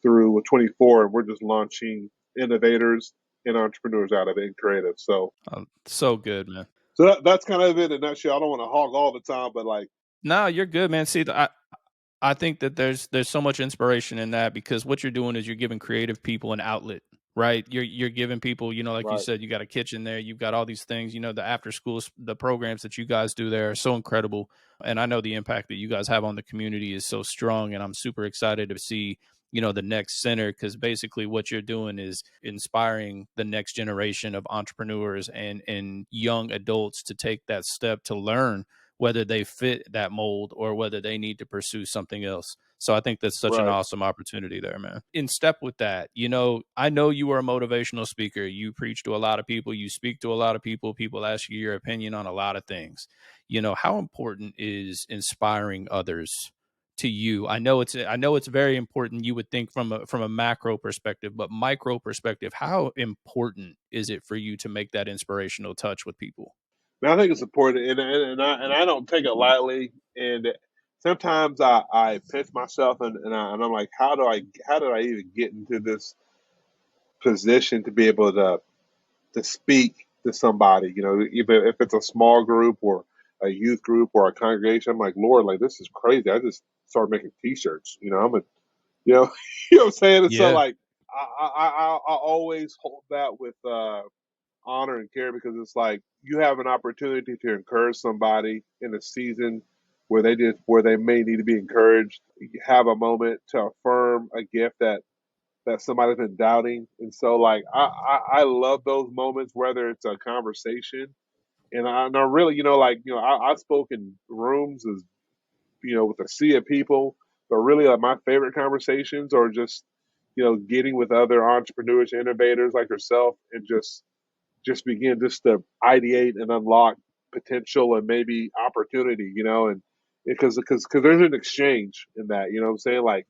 Speaker 3: through 24, and we're just launching innovators and entrepreneurs out of it and creative. So,
Speaker 2: so good, man.
Speaker 3: So that's kind of it in a nutshell. I don't want to hog all the time, but like,
Speaker 2: no, you're good, man. See, I think that there's so much inspiration in that, because what you're doing is you're giving creative people an outlet, right? You're giving people, like you said, you got a kitchen there, you've got all these things, the after schools, the programs that you guys do there are so incredible. And I know the impact that you guys have on the community is so strong, and I'm super excited to see, the next center, because basically what you're doing is inspiring the next generation of entrepreneurs and young adults to take that step to learn whether they fit that mold or whether they need to pursue something else. So I think that's such an awesome opportunity there, man. In step with that, I know you are a motivational speaker. You preach to a lot of people. You speak to a lot of people. People ask you your opinion on a lot of things. How important is inspiring others to you? I know it's very important. You would think from a macro perspective, but micro perspective, how important is it for you to make that inspirational touch with people?
Speaker 3: I think it's important, and I don't take it lightly. And sometimes I pinch myself, and I'm like, how did I even get into this position to be able to speak to somebody? Even if it's a small group or a youth group or a congregation, I'm like, Lord, like this is crazy. I just started making T-shirts. I'm a you know you know what I'm saying. And so
Speaker 2: Yeah.
Speaker 3: like I always hold that with honor and care, because it's like you have an opportunity to encourage somebody in a season where they may need to be encouraged. You have a moment to affirm a gift that somebody's been doubting. And so like I love those moments, whether it's a conversation, and I really, I spoke in rooms as, with a sea of people, but really like my favorite conversations are just, getting with other entrepreneurs, innovators like yourself, and just begin just to ideate and unlock potential and maybe opportunity, and because there's an exchange in that, what I'm saying? Like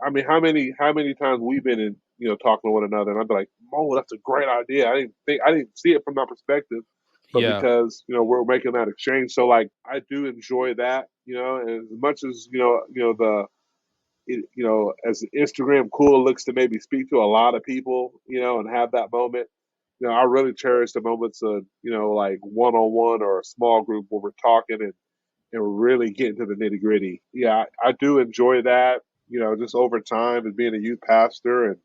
Speaker 3: I mean, how many times we've been in, talking to one another, and I'm like, oh, that's a great idea. I didn't see it from that perspective, but
Speaker 2: Yeah.
Speaker 3: because we're making that exchange. So like I do enjoy that, and as much as as Instagram cool looks to maybe speak to a lot of people, and have that moment. I really cherish the moments of, like one-on-one or a small group where we're talking and we're really getting to the nitty-gritty. Yeah, I do enjoy that, just over time as being a youth pastor, and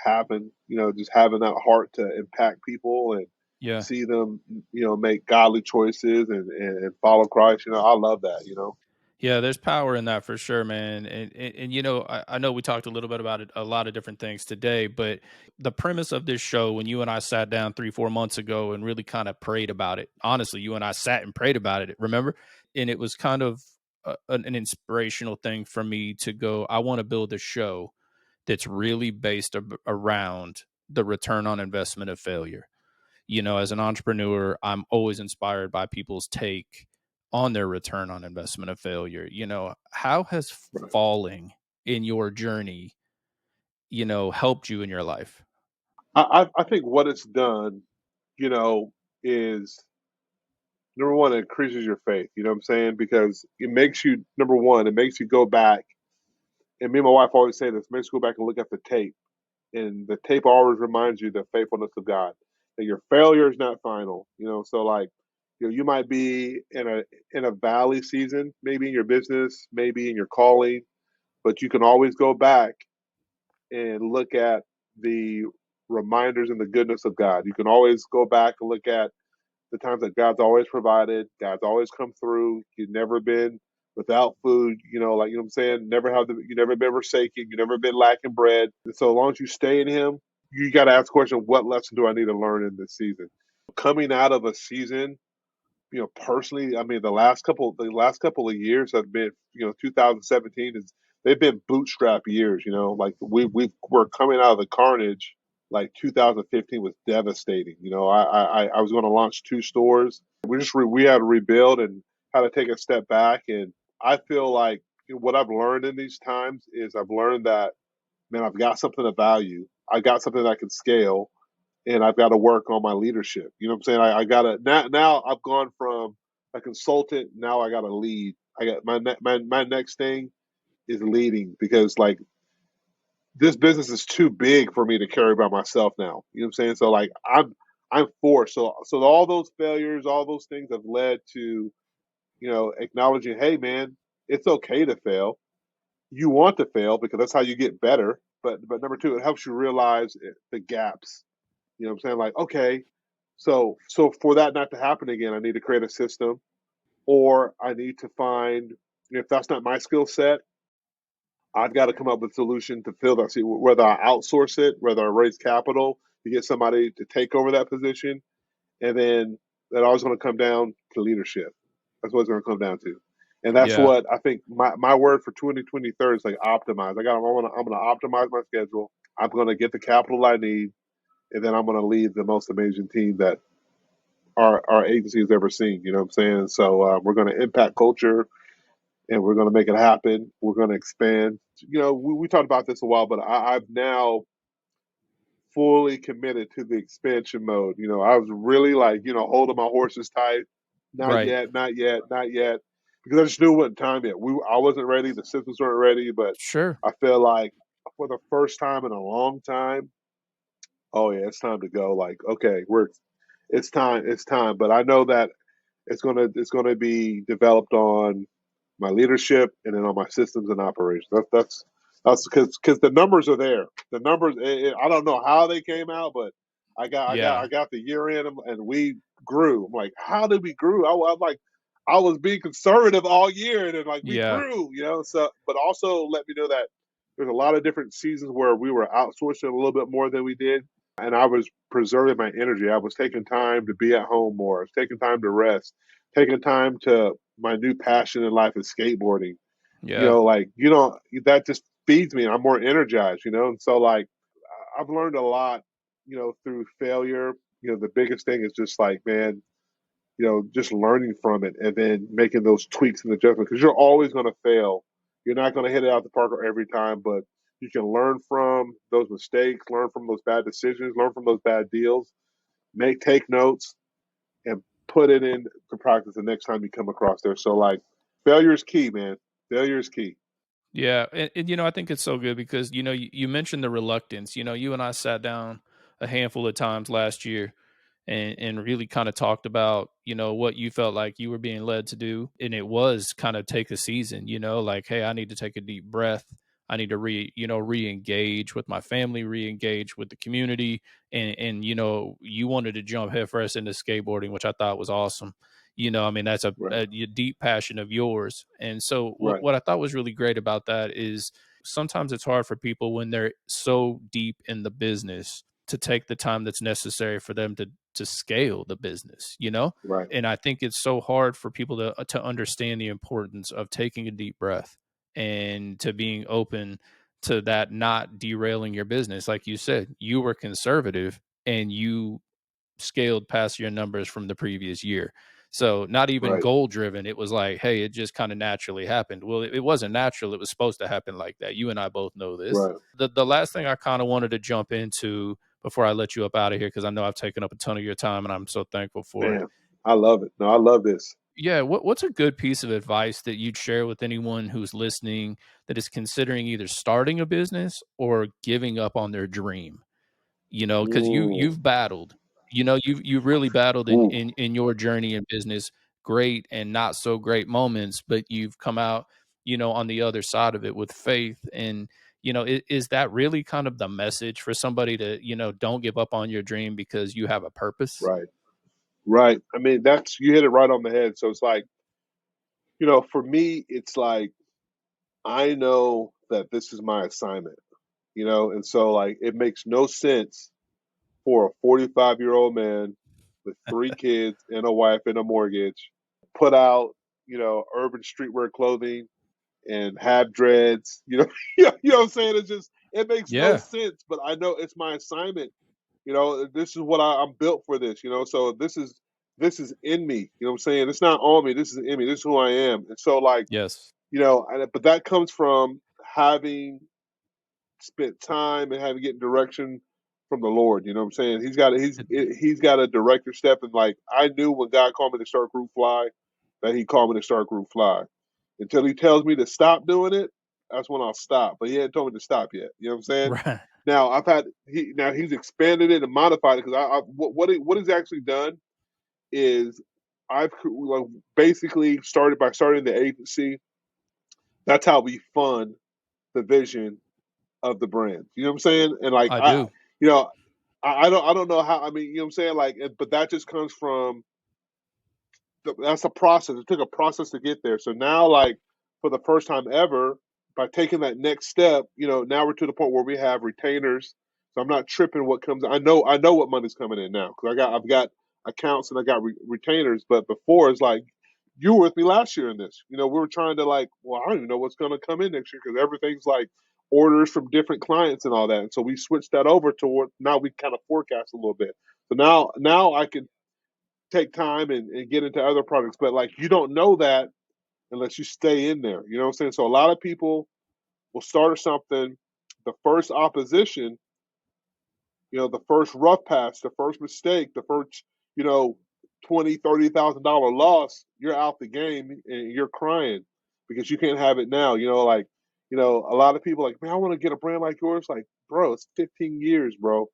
Speaker 3: having, just having that heart to impact people and
Speaker 2: Yeah.
Speaker 3: see them, make godly choices and follow Christ. I love that.
Speaker 2: Yeah, there's power in that for sure, man. And I know we talked a little bit about it, a lot of different things today, but the premise of this show, when you and I sat down 3-4 months ago and really kind of prayed about it, honestly, you and I sat and prayed about it, remember? And it was kind of an inspirational thing for me to go, I want to build a show that's really based around the return on investment of failure. As an entrepreneur, I'm always inspired by people's take on their return on investment of failure. How has
Speaker 3: Right.
Speaker 2: falling in your journey, helped you in your life?
Speaker 3: I think what it's done, is number one, it increases your faith. You know what I'm saying? Because it makes you, number one, it makes you go back. And me and my wife always say this: makes you go back and look at the tape, and the tape always reminds you the faithfulness of God. That your failure is not final. So like, you might be in a valley season, maybe in your business, maybe in your calling, but you can always go back and look at the reminders and the goodness of God. You can always go back and look at the times that God's always provided, God's always come through. You've never been without food, like, what I'm saying? You never been forsaken, you never been lacking bread. And so as long as you stay in him, you got to ask the question, what lesson do I need to learn in this season? Coming out of a season, personally, I mean, the last couple of years have been, 2017 has they've been bootstrap years. Like we're coming out of the carnage. Like 2015 was devastating. I was going to launch 2 stores. We had to rebuild and had to take a step back. And I feel like what I've learned in these times is I've learned that, man, I've got something of value. I got something that I can scale, and I've got to work on my leadership. You know what I'm saying? I got to now. I've gone from a consultant. Now I got to lead. I got my next thing is leading, because like this business is too big for me to carry by myself now. You know what I'm saying? So like I'm forced. So all those failures, all those things have led to acknowledging, hey man, it's okay to fail. You want to fail because that's how you get better. But number two, it helps you realize the gaps. You know what I'm saying? Like, okay, so for that not to happen again, I need to create a system, or I need to find, if that's not my skill set, I've got to come up with a solution to fill that. See, whether I outsource it, whether I raise capital to get somebody to take over that position, and then that always going to come down to leadership. That's what it's going to come down to. And that's
Speaker 2: Yeah.
Speaker 3: what I think my word for 2023 is like optimize. I'm going to optimize my schedule. I'm going to get the capital I need, and then I'm going to lead the most amazing team that our agency has ever seen. You know what I'm saying? So we're going to impact culture, and we're going to make it happen. We're going to expand. We talked about this a while, but I've now fully committed to the expansion mode. I was really like, holding my horses tight. Not
Speaker 2: Right.
Speaker 3: yet, not yet, not yet, because I just knew it wasn't time yet. I wasn't ready. The systems weren't ready, but
Speaker 2: Sure.
Speaker 3: I feel like for the first time in a long time, oh yeah, it's time to go. Like, okay, it's time. But I know that it's gonna be developed on my leadership and then on my systems and operations. That's because the numbers are there. The numbers, I don't know how they came out, but
Speaker 2: Yeah.
Speaker 3: I got the year in, and we grew. I'm like, how did we grew? I'm like, I was being conservative all year, and then like we
Speaker 2: Yeah.
Speaker 3: grew. So but also let me know that there's a lot of different seasons where we were outsourcing a little bit more than we did, and I was preserving my energy. I was taking time to be at home more. I was taking time to rest, taking time to my new passion in life is skateboarding.
Speaker 2: Yeah.
Speaker 3: Like, that just feeds me. I'm more energized, and so like I've learned a lot, through failure. The biggest thing is just like, man, just learning from it and then making those tweaks and adjustments, because you're always going to fail. You're not going to hit it out the park every time, but you can learn from those mistakes, learn from those bad decisions, learn from those bad deals, take notes, and put it into practice the next time you come across there. So like, failure is key, man. Failure is key.
Speaker 2: Yeah, and I think it's so good because you mentioned the reluctance. You and I sat down a handful of times last year and really kind of talked about what you felt like you were being led to do, and it was kind of take a season. Like, hey, I need to take a deep breath. I need to re-engage with my family, re-engage with the community, and you wanted to jump headfirst into skateboarding, which I thought was awesome. I mean, that's
Speaker 3: Right,
Speaker 2: a deep passion of yours. And so
Speaker 3: right,
Speaker 2: what I thought was really great about that is sometimes it's hard for people when they're so deep in the business to take the time that's necessary for them to scale the business.
Speaker 3: right,
Speaker 2: And I think it's so hard for people to understand the importance of taking a deep breath and to being open to that not derailing your business. Like you said, you were conservative and you scaled past your numbers from the previous year. So not even
Speaker 3: right,
Speaker 2: goal driven. It was like, hey, it just kind of naturally happened. Well, it wasn't natural. It was supposed to happen like that. You and I both know this.
Speaker 3: right.
Speaker 2: The last thing I kind of wanted to jump into before I let you up out of here, because I know I've taken up a ton of your time and I'm so thankful for it.
Speaker 3: Man, I love it. No, I love this.
Speaker 2: Yeah, what's a good piece of advice that you'd share with anyone who's listening that is considering either starting a business or giving up on their dream? Because
Speaker 3: Mm,
Speaker 2: you've battled, you've really battled in,
Speaker 3: ooh,
Speaker 2: in in your journey in business, great and not so great moments, but you've come out, on the other side of it with faith. And, is that really kind of the message for somebody to, don't give up on your dream because you have a purpose?
Speaker 3: right, right. I mean, you hit it right on the head. So it's like, for me, it's like I know that this is my assignment, and so like it makes no sense for a 45-year-old man with 3 kids and a wife and a mortgage put out, urban streetwear clothing and have dreads. You know what I'm saying? It's just it makes no
Speaker 2: Yeah.
Speaker 3: sense, but I know it's my assignment. This is what I'm built for this. So this is in me. You know what I'm saying? It's not on me. This is in me. This is who I am. And so like
Speaker 2: Yes.
Speaker 3: but that comes from having spent time and having getting direction from the Lord. You know what I'm saying? He's got a director step, and like I knew when God called me to start GRPFly that He called me to start GRPFly. Until He tells me to stop doing it, that's when I'll stop. But He hadn't told me to stop yet. You know what I'm saying?
Speaker 2: Right.
Speaker 3: Now He's expanded it and modified it because what He's actually done is I've basically started by starting the agency. That's how we fund the vision of the brand. You know what I'm saying? And like
Speaker 2: I do.
Speaker 3: I don't know how. I mean, you know what I'm saying? Like, but that just comes from that's a process. It took a process to get there. So now, like for the first time ever, by taking that next step, now we're to the point where we have retainers. So I'm not tripping what comes. I know what money's coming in now because I've got accounts and I got retainers. But before it's like you were with me last year in this. We were trying to like, well, I don't even know what's going to come in next year because everything's like orders from different clients and all that. And so we switched that over to what now we kind of forecast a little bit. So now I can take time and get into other products. But like you don't know that unless you stay in there. You know what I'm saying? So a lot of people will start something, the first opposition, the first rough patch, the first mistake, the first, $20,000-$30,000 loss, you're out the game and you're crying because you can't have it now. A lot of people are like, man, I want to get a brand like yours. Like, bro, it's 15 years, bro.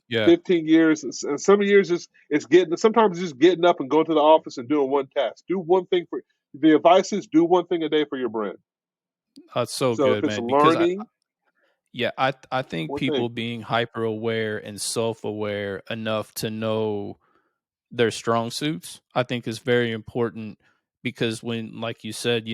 Speaker 2: Yeah.
Speaker 3: 15 years, and some years it's getting. Sometimes it's just getting up and going to the office and doing one task. Do one thing for the advice is do one thing a day for your brand.
Speaker 2: That's so
Speaker 3: So if
Speaker 2: good,
Speaker 3: it's
Speaker 2: man, because
Speaker 3: learning,
Speaker 2: I think
Speaker 3: one
Speaker 2: people
Speaker 3: thing.
Speaker 2: being hyper aware and self-aware enough to know their strong suits, I think is very important because when, like you said,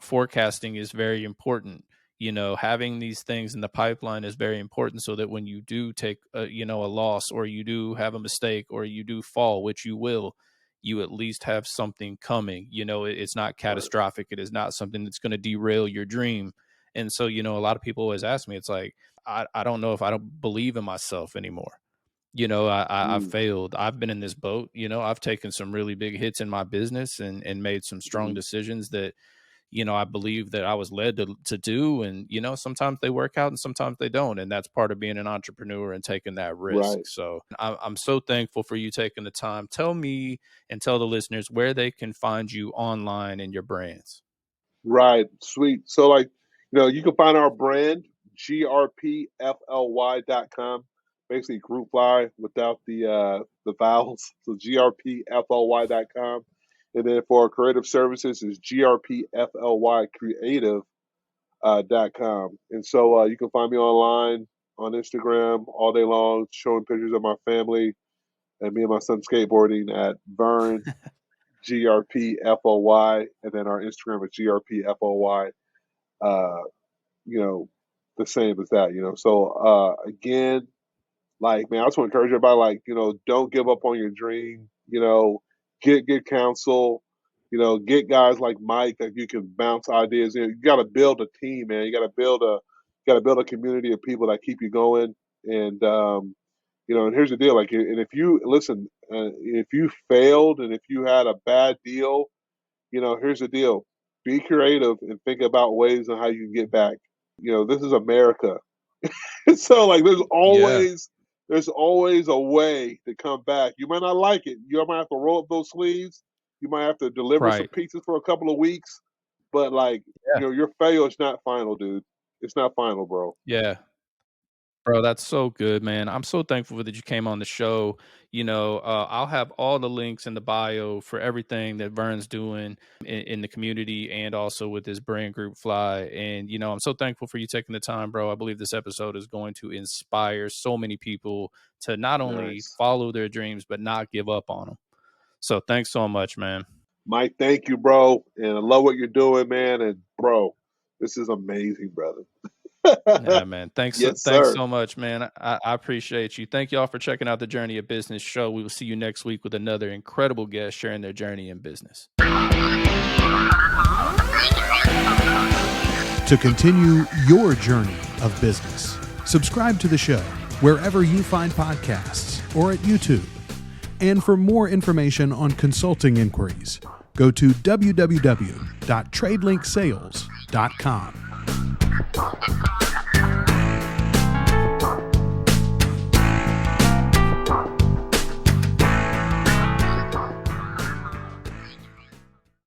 Speaker 2: forecasting is very important. Having these things in the pipeline is very important so that when you do take a loss or you do have a mistake or you do fall, which you will, you at least have something coming. It's not
Speaker 3: Right.
Speaker 2: catastrophic. It is not something that's going to derail your dream. And so, a lot of people always ask me, it's like, I don't know if I don't believe in myself anymore. I've
Speaker 3: Mm,
Speaker 2: failed. I've been in this boat. I've taken some really big hits in my business and made some strong
Speaker 3: mm,
Speaker 2: decisions that, I believe that I was led to do. And, sometimes they work out and sometimes they don't. And that's part of being an entrepreneur and taking that risk.
Speaker 3: right.
Speaker 2: So I'm so thankful for you taking the time. Tell me and tell the listeners where they can find you online and your brands.
Speaker 3: Right. Sweet. So like, you can find our brand, grpfly.com. Basically GRPFly without the vowels. So grpfly.com. And then for our creative services is grpflycreative.com. And so you can find me online on Instagram all day long, showing pictures of my family and me and my son skateboarding at Vern GRPFOY, and then our Instagram is GRPFOY. Uh, the same as that. So again, like man, I just want to encourage everybody, like don't give up on your dream. Get good counsel. Get guys like Mike that you can bounce ideas in. You got to build a team, man. You got to build a community of people that keep you going. And and here's the deal, like, and if you listen, if you failed and if you had a bad deal, here's the deal: be creative and think about ways on how you can get back. This is America, so like,
Speaker 2: Yeah,
Speaker 3: there's always a way to come back. You might not like it. You might have to roll up those sleeves. You might have to deliver some
Speaker 2: right.
Speaker 3: pieces for a couple of weeks, but like,
Speaker 2: Yeah.
Speaker 3: your failure is not final, dude. It's not final, bro.
Speaker 2: Yeah. Bro, that's so good, man. I'm so thankful that you came on the show. I'll have all the links in the bio for everything that Vern's doing in the community and also with his brand group Fly. And, I'm so thankful for you taking the time, bro. I believe this episode is going to inspire so many people to not only
Speaker 3: Nice.
Speaker 2: follow their dreams, but not give up on them. So thanks so much, man.
Speaker 3: Mike, thank you, bro. And I love what you're doing, man. And bro, this is amazing, brother.
Speaker 2: Yeah, man.
Speaker 3: Yes,
Speaker 2: Thanks
Speaker 3: sir.
Speaker 2: so much, man. I appreciate you. Thank y'all for checking out the Journey of Business show. We will see you next week with another incredible guest sharing their journey in business.
Speaker 1: to continue your journey of business. Subscribe to the show wherever you find podcasts or at YouTube. And for more information on consulting inquiries, go to www.tradelinkSales.com.